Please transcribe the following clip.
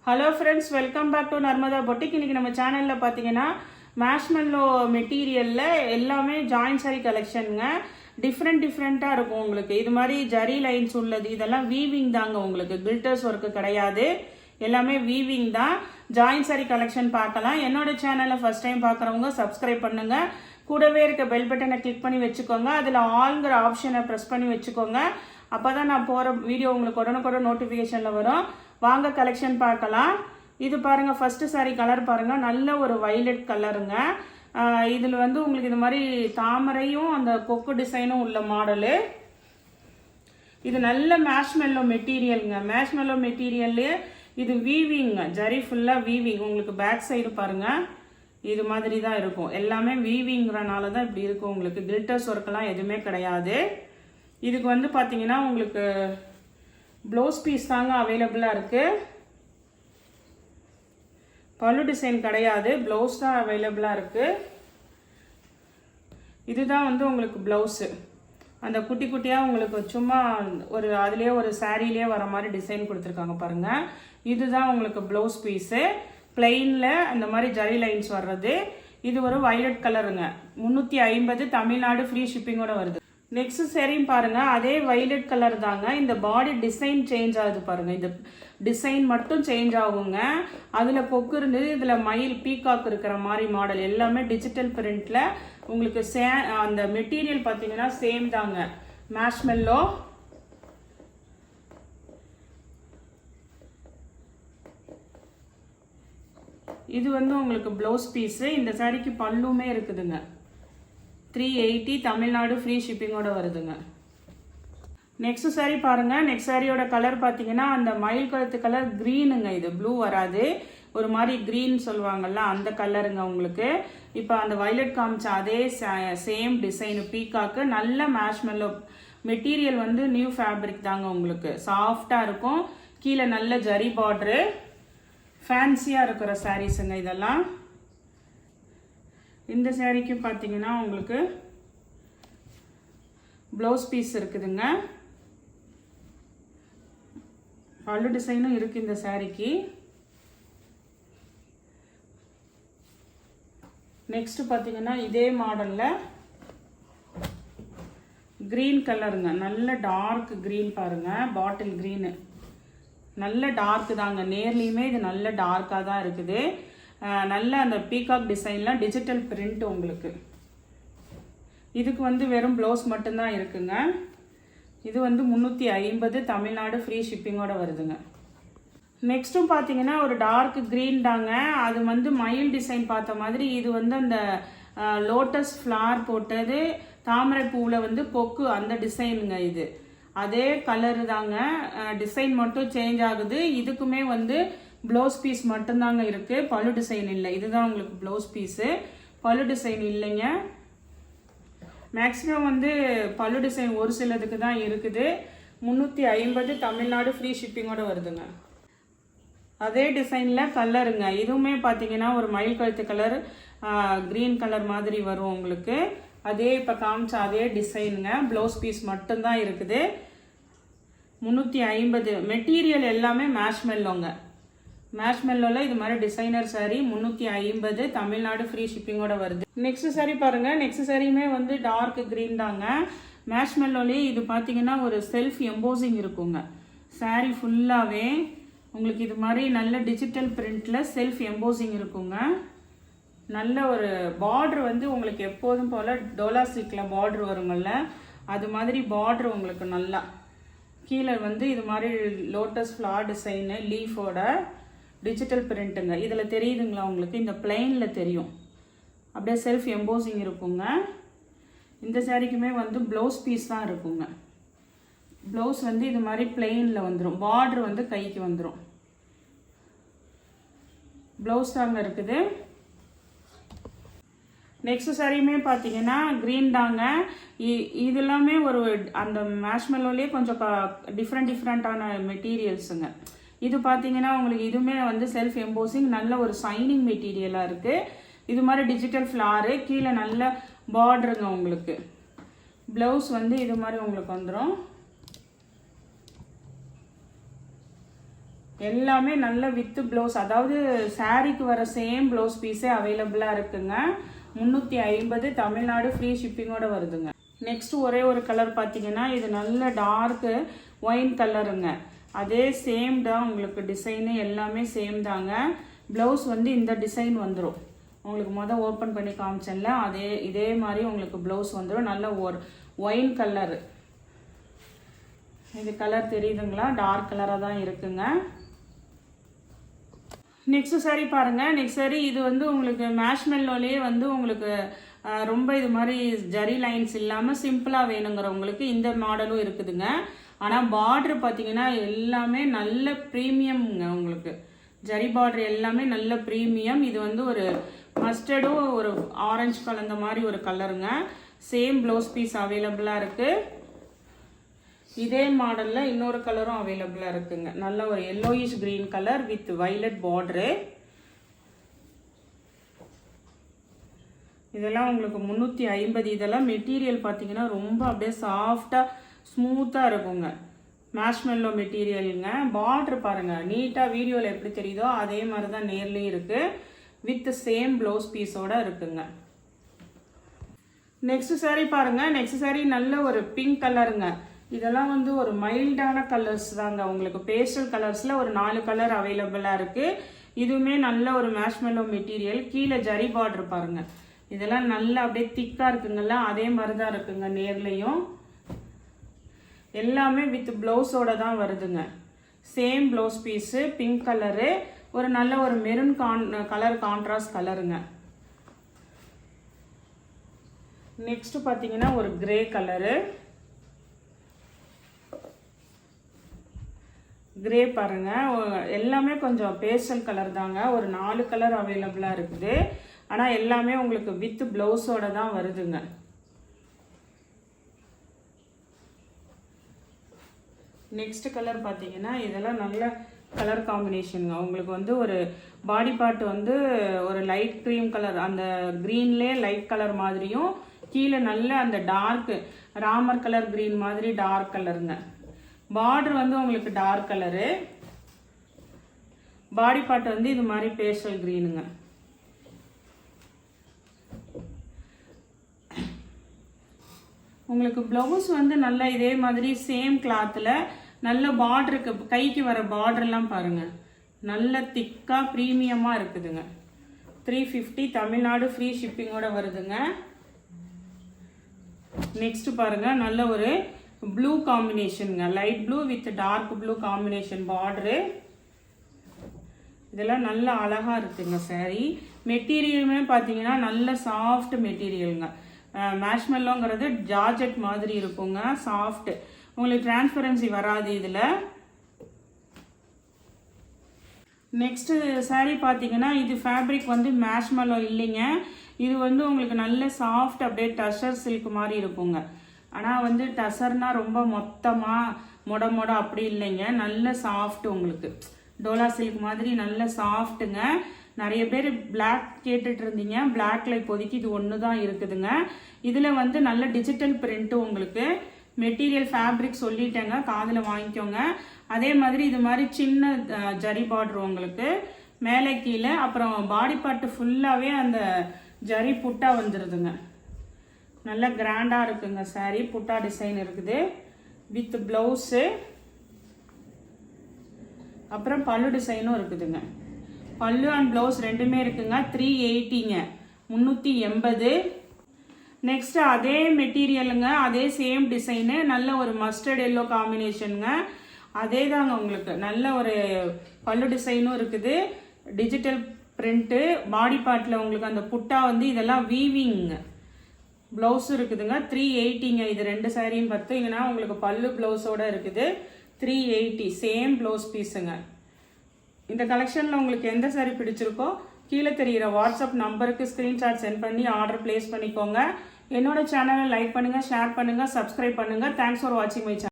Hello friends, welcome back to Narmada boutique. இன்றைக்கி நம்ம சேனலில் பார்த்தீங்கன்னா மேஷ்மெல்லோ மெட்டீரியலில் எல்லாமே ஜாயின் சாரி கலெக்ஷனுங்க. டிஃப்ரெண்ட்டாக இருக்கும் உங்களுக்கு. இது மாதிரி ஜரி லைன்ஸ் உள்ளது, இதெல்லாம் வீவிங் தாங்க உங்களுக்கு. கில்டர்ஸ் ஒர்க்கு கிடையாது, எல்லாமே வீவிங் தான். ஜாயின் சாரி கலெக்ஷன் பார்க்கலாம். என்னோட சேனலை ஃபர்ஸ்ட் டைம் பார்க்குறவங்க சப்ஸ்கிரைப் பண்ணுங்கள். கூடவே இருக்க பெல் பட்டனை கிளிக் பண்ணி வச்சுக்கோங்க. அதில் ஆல்ங்கிற ஆப்ஷனை ப்ரெஸ் பண்ணி வச்சுக்கோங்க. அப்போ தான் நான் போகிற வீடியோ உங்களுக்கு உடனுக்குடன் நோட்டிஃபிகேஷனில் வரும். வாங்க கலெக்ஷன் பார்க்கலாம். இது பாருங்கள், ஃபஸ்ட்டு சாரி கலர் பாருங்கள், நல்ல ஒரு வைலட் கலருங்க. இதில் வந்து உங்களுக்கு இது மாதிரி தாமரையும் அந்த கொக்கு டிசைனும் உள்ள மாடலு. இது நல்ல மேஷ்மெல்லோ மெட்டீரியலுங்க. மேஷ்மெல்லோ மெட்டீரியல்லே இது வீவிங்க, ஜரி ஃபுல்லாக வீவிங். உங்களுக்கு பேக் சைடு பாருங்கள், இது மாதிரி தான் இருக்கும். எல்லாமே வீவிங்கிறனால தான் இப்படி இருக்கும் உங்களுக்கு. கில்டர்ஸ் ஒர்க்கெல்லாம் எதுவுமே கிடையாது. இதுக்கு வந்து பார்த்தீங்கன்னா உங்களுக்கு ப்ளவுஸ் பீஸ் தாங்க அவைலபிளாக இருக்குது. பல்லு டிசைன் கிடையாது, ப்ளவுஸ் தான் அவைலபிளாக இருக்குது. இதுதான் வந்து உங்களுக்கு ப்ளவுஸு. அந்த குட்டி குட்டியாக உங்களுக்கு சும்மா ஒரு அதுலேயே ஒரு சாரீலேயே வர மாதிரி டிசைன் கொடுத்துருக்காங்க பாருங்கள். இதுதான் உங்களுக்கு ப்ளவுஸ் பீஸு. பிளெயினில் அந்த மாதிரி ஜரி லைன்ஸ் வர்றது. இது ஒரு வைலட் கலருங்க. 350 தமிழ்நாடு ஃப்ரீ ஷிப்பிங்கோட வருது. நெக்ஸ்ட் சரின்னு பாருங்க, அதே வைலட் கலர் தாங்க. இந்த பாடி டிசைன் சேஞ்ச் ஆகுது பாருங்க. இந்த டிசைன் மட்டும் சேஞ்ச் ஆகுங்க. அதுல கொக்கு இருந்தது, இதுல மயில் பீகாக் இருக்கிற மாதிரி மாடல். எல்லாமே டிஜிட்டல் பிரிண்ட்ல உங்களுக்கு அந்த மெட்டீரியல் பார்த்தீங்கன்னா சேம் தாங்க. மேஷ்மெல்லோ இது வந்து உங்களுக்கு ப்ளவுஸ் பீஸு. இந்த சாரிக்கு பல்லுமே இருக்குதுங்க. 380 தமிழ்நாடு ஃப்ரீ ஷிப்பிங்கோட வருதுங்க. நெக்ஸ்ட் சாரி பாருங்க. நெக்ஸ்ட் சாரியோட கலர் பார்த்தீங்கன்னா அந்த மயில் கழுத்து கலர் க்ரீனுங்க. இது ப்ளூ வராது, ஒரு மாதிரி க்ரீன் சொல்லுவாங்கல்ல அந்த கலருங்க உங்களுக்கு. இப்போ அந்த வைலட் காமிச்ச அதே சேம் டிசைனு பீகாக்கு. நல்ல மேஷ்மெல்லோ மெட்டீரியல் வந்து நியூ ஃபேப்ரிக் தாங்க உங்களுக்கு. சாஃப்டாக இருக்கும். கீழே நல்ல ஜரி பார்டரு. ஃபேன்சியாக இருக்கிற சாரீஸுங்க இதெல்லாம். இந்த சாரீக்கு பார்த்தீங்கன்னா உங்களுக்கு ப்ளவுஸ் பீஸ் இருக்குதுங்க. பல்லு டிசைனும் இருக்குது இந்த சாரீக்கு. நெக்ஸ்ட் பார்த்தீங்கன்னா இதே மாடலில் க்ரீன் கலருங்க. நல்ல டார்க் க்ரீன் பாருங்க, பாட்டில் க்ரீனு. நல்ல டார்க் தாங்க. நேர்லேயுமே இது நல்ல டார்க்காக தான் இருக்குது. நல்ல அந்த பீகாக் டிசைன்லாம் டிஜிட்டல் பிரிண்ட் உங்களுக்கு. இதுக்கு வந்து வெறும் ப்ளவுஸ் மட்டும்தான் இருக்குங்க. இது வந்து 350 தமிழ்நாடு ஃப்ரீ ஷிப்பிங்கோட வருதுங்க. நெக்ஸ்ட்டும் பார்த்தீங்கன்னா ஒரு டார்க் க்ரீன் தாங்க. அது வந்து மயில் டிசைன் பார்த்த மாதிரி. இது வந்து அந்த லோட்டஸ் ஃப்ளார் போட்டது, தாமரை பூவில் வந்து கொக்கு அந்த டிசைனுங்க. இது அதே கலரு தாங்க, டிசைன் மட்டும் சேஞ்ச் ஆகுது. இதுக்குமே வந்து ப்ளவுஸ் பீஸ் மட்டும்தாங்க இருக்குது, பல்லு டிசைன் இல்லை. இதுதான் உங்களுக்கு ப்ளவுஸ் பீஸு, பல்லு டிசைன் இல்லைங்க. மேக்ஸிமம் வந்து பல்லு டிசைன் ஒரு சிலதுக்கு தான் இருக்குது. 350 தமிழ்நாடு ஃப்ரீ ஷிப்பிங்கோட வருதுங்க. அதே டிசைனில் கலருங்க. இதுவுமே பார்த்தீங்கன்னா ஒரு மயில் கழுத்து கலர், க்ரீன் கலர் மாதிரி வரும் உங்களுக்கு. அதே இப்போ காமிச்ச அதே டிசைனுங்க. ப்ளவுஸ் பீஸ் மட்டும்தான் இருக்குது. 350. மெட்டீரியல் எல்லாமே மேஷ்மெல்லோங்க. மேஷ்மெல்லோவில் இது மாதிரி டிசைனர் சாரீ 350 தமிழ்நாடு ஃப்ரீ ஷிப்பிங்கோட வருது. நெக்ஸ்ட் சாரீ பாருங்க. நெக்ஸ்ட் சாரியுமே வந்து டார்க் க்ரீன் தாங்க. மேஷ்மெல்லோலேயே இது பார்த்தீங்கன்னா ஒரு செல்ஃப் எம்போசிங் இருக்குங்க. சாரீ ஃபுல்லாகவே உங்களுக்கு இது மாதிரி நல்ல டிஜிட்டல் பிரிண்டில் செல்ஃப் எம்போசிங் இருக்குங்க. நல்ல ஒரு பார்ட்ரு வந்து உங்களுக்கு எப்போதும் போல் டோலா சில்கில் பார்ட்ரு வருங்கள்ல, அது மாதிரி பார்ட்ரு உங்களுக்கு நல்லா. கீழே வந்து இது மாதிரி லோட்டஸ் ஃப்ளார் டிசைனு லீஃபோட டிஜிட்டல் பிரிண்ட்டுங்க. இதில் தெரியுதுங்களா உங்களுக்கு? இந்த பிளெயினில் தெரியும், அப்படியே செல்ஃப் எம்போசிங் இருக்குங்க. இந்த சாரிக்குமே வந்து ப்ளவுஸ் பீஸ் தான் இருக்குங்க. ப்ளவுஸ் வந்து இது மாதிரி பிளெயினில் வந்துடும், பார்ட்ரு வந்து கைக்கு வந்துடும். ப்ளவுஸ் தாங்க இருக்குது. நெக்ஸ்ட் சாரியுமே பார்த்தீங்கன்னா க்ரீன் தாங்க. இது எல்லாமே ஒரு அந்த மேஷ்மெல்லோலேயே கொஞ்சம் டிஃப்ரெண்ட்டான மெட்டீரியல்ஸுங்க. இது பார்த்தீங்கன்னா உங்களுக்கு இதுவுமே வந்து செல்ஃப் எம்போசிங், நல்ல ஒரு ஷைனிங் மெட்டீரியலாக இருக்குது. இது மாதிரி டிஜிட்டல் ஃப்ளாரு, கீழே நல்ல பார்டருங்க உங்களுக்கு. ப்ளவுஸ் வந்து இது மாதிரி உங்களுக்கு வந்துடும். எல்லாமே நல்ல வித் ப்ளவுஸ், அதாவது சாரீக்கு வர சேம் ப்ளவுஸ் பீஸே அவைலபிளாக இருக்குங்க. 350 தமிழ்நாடு ஃப்ரீ ஷிப்பிங்கோட வருதுங்க. நெக்ஸ்ட் ஒரே ஒரு கலர் பார்த்தீங்கன்னா இது நல்ல டார்க்கு ஒயின் கலருங்க. அதே சேம் தான் உங்களுக்கு டிசைனு எல்லாமே சேம் தாங்க. ப்ளவுஸ் வந்து இந்த டிசைன் வந்துடும். உங்களுக்கு ஓப்பன் பண்ணி காமிச்சேன்ல இதே மாதிரி உங்களுக்கு ப்ளவுஸ் வந்துடும். நல்ல ஒரு ஒயின் கலரு. இது கலர் தெரியுதுங்களா? டார்க் கலராக தான் இருக்குங்க. நெக்ஸ்ட் சாரி பாருங்க. நெக்ஸ்ட் சாரி இது வந்து உங்களுக்கு மேஷ்மெல்லோலேயே வந்து உங்களுக்கு ரொம்ப இது மாதிரி ஜரி லைன்ஸ் இல்லாமல் சிம்பிளாக வேணுங்கிறவங்களுக்கு இந்த மாடலும் இருக்குதுங்க. ஆனால் பார்டர் பார்த்தீங்கன்னா எல்லாமே நல்ல ப்ரீமியம்ங்க. உங்களுக்கு ஜரி பார்டர் எல்லாமே நல்ல ப்ரீமியம். இது வந்து ஒரு மஸ்டர்டும் ஒரு ஆரஞ்சு கலந்த மாதிரி ஒரு கலருங்க. சேம் ப்ளவுஸ் பீஸ் அவைலபிளாக இருக்குது. இதே மாடலில் இன்னொரு கலரும் அவைலபிளாக இருக்குங்க. நல்ல ஒரு yellowish green colour with violet border. இதெல்லாம் உங்களுக்கு 350. இதெல்லாம் மெட்டீரியல் பார்த்தீங்கன்னா ரொம்ப அப்படியே சாஃப்டாக ஸ்மூத்தாக இருக்குங்க. மேஷ்மெல்லோ மெட்டீரியலுங்க. பார்டர் பாருங்கள், நீட்டாக வீடியோவில் எப்படி தெரியுதோ அதே மாதிரி தான் நேர்லேயும் இருக்குது. வித் சேம் ப்ளவுஸ் பீஸோட இருக்குங்க. நெக்ஸ்ட் சாரீ பாருங்கள். நெக்ஸ்ட் சாரீ நல்ல ஒரு பிங்க் கலருங்க. இதெல்லாம் வந்து ஒரு மைல்டான கலர்ஸ் தாங்க. உங்களுக்கு பேஸ்டல் கலர்ஸில் ஒரு 4 கலர் அவைலபிளாக இருக்குது. இதுவுமே நல்ல ஒரு மேஷ்மெல்லோ மெட்டீரியல். கீழே ஜரி பார்டர் பாருங்கள். இதெல்லாம் நல்லா அப்படியே திக்காக இருக்குங்கல்ல, அதே மாதிரி தான் இருக்குங்க நேர்லேயும். எல்லாமே வித் ப்ளவுஸோட தான் வருதுங்க. Same blouse piece, pink colour, ஒரு நல்ல ஒரு மெரூன் கலர் கான்ட்ராஸ்ட் கலருங்க. நெக்ஸ்ட் பார்த்தீங்கன்னா ஒரு கிரே கலரு. கிரே பாருங்க, எல்லாமே கொஞ்சம் பேஸ்டல் கலர் தாங்க. ஒரு 4 கலர் அவைலபிளாக இருக்குது. ஆனால் எல்லாமே உங்களுக்கு வித் ப்ளவுஸோட தான் வருதுங்க. நெக்ஸ்ட் கலர் பார்த்தீங்கன்னா இதெல்லாம் நல்ல கலர் காம்பினேஷனுங்க. உங்களுக்கு வந்து ஒரு பாடி பார்ட் வந்து ஒரு லைட் க்ரீம் கலர், அந்த க்ரீன்லே லைட் கலர் மாதிரியும், கீழே நல்ல அந்த டார்க் ராமர் கலர் க்ரீன் மாதிரி டார்க் கலருங்க. பார்டர் வந்து உங்களுக்கு டார்க் கலரு. பாடி பார்ட் வந்து இது மாதிரி பேஸ்டல் க்ரீனுங்க. உங்களுக்கு ப்ளவுஸ் வந்து நல்லா இதே மாதிரி சேம் கிளாத்தில் நல்ல பார்டருக்கு கைக்கு வர பார்டர்லாம் பாருங்கள், நல்ல திக்காக ப்ரீமியமாக இருக்குதுங்க. 350 தமிழ்நாடு ஃப்ரீ ஷிப்பிங்கோட வருதுங்க. நெக்ஸ்ட் பாருங்கள், நல்ல ஒரு ப்ளூ காம்பினேஷனுங்க. Light blue with dark blue combination border. இதெல்லாம் நல்ல அழகாக இருக்குங்க சாரீ. மெட்டீரியலுமே பார்த்தீங்கன்னா நல்ல சாஃப்ட் மெட்டீரியலுங்க. மேஷ்மெல்லோங்கிறது ஜார்ஜெட் மாதிரி இருக்குங்க, சாஃப்ட். உங்களுக்கு டிரான்ஸ்பரன்சி வராது இதில். நெக்ஸ்ட் சாரீ பார்த்தீங்கன்னா இது ஃபேப்ரிக் வந்து மேஷ்மெல்லோ இல்லைங்க. இது வந்து உங்களுக்கு நல்ல சாஃப்ட் அப்படியே டசர் சில்க் மாதிரி இருக்குங்க. ஆனால் வந்து டசர்னா ரொம்ப மொத்தமாக மொட அப்படி இல்லைங்க. நல்ல சாஃப்ட், உங்களுக்கு டோலா சில்க் மாதிரி நல்ல சாஃப்ட்டுங்க. நிறைய பேர் பிளாக் கேட்டுட்டு இருந்தீங்க. பிளாக்ல இப்போதைக்கு இது ஒன்று தான் இருக்குதுங்க. இதில் வந்து நல்ல டிஜிட்டல் பிரிண்ட்டு உங்களுக்கு. மெட்டீரியல் ஃபேப்ரிக் சொல்லிட்டேங்க, காதில் வாங்கிக்கோங்க. அதே மாதிரி இது மாதிரி சின்ன ஜரி பார்டர் உங்களுக்கு மேலே கீழே. அப்புறம் பாடி பார்ட்டு ஃபுல்லாகவே அந்த ஜரி புட்டா வந்துடுதுங்க. நல்ல கிராண்டாக இருக்குங்க சாரீ. புட்டா டிசைன் இருக்குது வித் ப்ளவுஸு. அப்புறம் பல்லு டிசைனும் இருக்குதுங்க. பல்லு அண்ட் ப்ளவுஸ் ரெண்டுமே இருக்குங்க. 380ங்க, 380. நெக்ஸ்ட் அதே மெட்டீரியலுங்க, அதே சேம் டிசைனு, நல்ல ஒரு மஸ்டர்ட் எல்லோ காம்பினேஷனுங்க. அதே தாங்க உங்களுக்கு நல்ல ஒரு பல்லு டிசைனும் இருக்குது. Digital print. பாடி பார்ட்டில் உங்களுக்கு அந்த புட்டா வந்து இதெல்லாம் வீவிங்க. ப்ளவுஸ் இருக்குதுங்க. 380ங்க. இது 2 சாரியும் பார்த்தீங்கன்னா உங்களுக்கு பல்லு ப்ளவுஸோட இருக்குது. 380 சேம் ப்ளவுஸ் பீஸுங்க. இந்த கலெக்ஷனில் உங்களுக்கு எந்த சாரி பிடிச்சிருக்கோ கீழே தெரிகிற வாட்ஸ்அப் நம்பருக்கு ஸ்க்ரீன்ஷாட் சென்ட் பண்ணி ஆர்டர் பிளேஸ் பண்ணிக்கோங்க. என்னோட சேனலை லைக் பண்ணுங்கள், ஷேர் பண்ணுங்கள், சப்ஸ்கிரைப் பண்ணுங்கள். தேங்க்ஸ் ஃபார் வாட்சிங் மை சேனல்.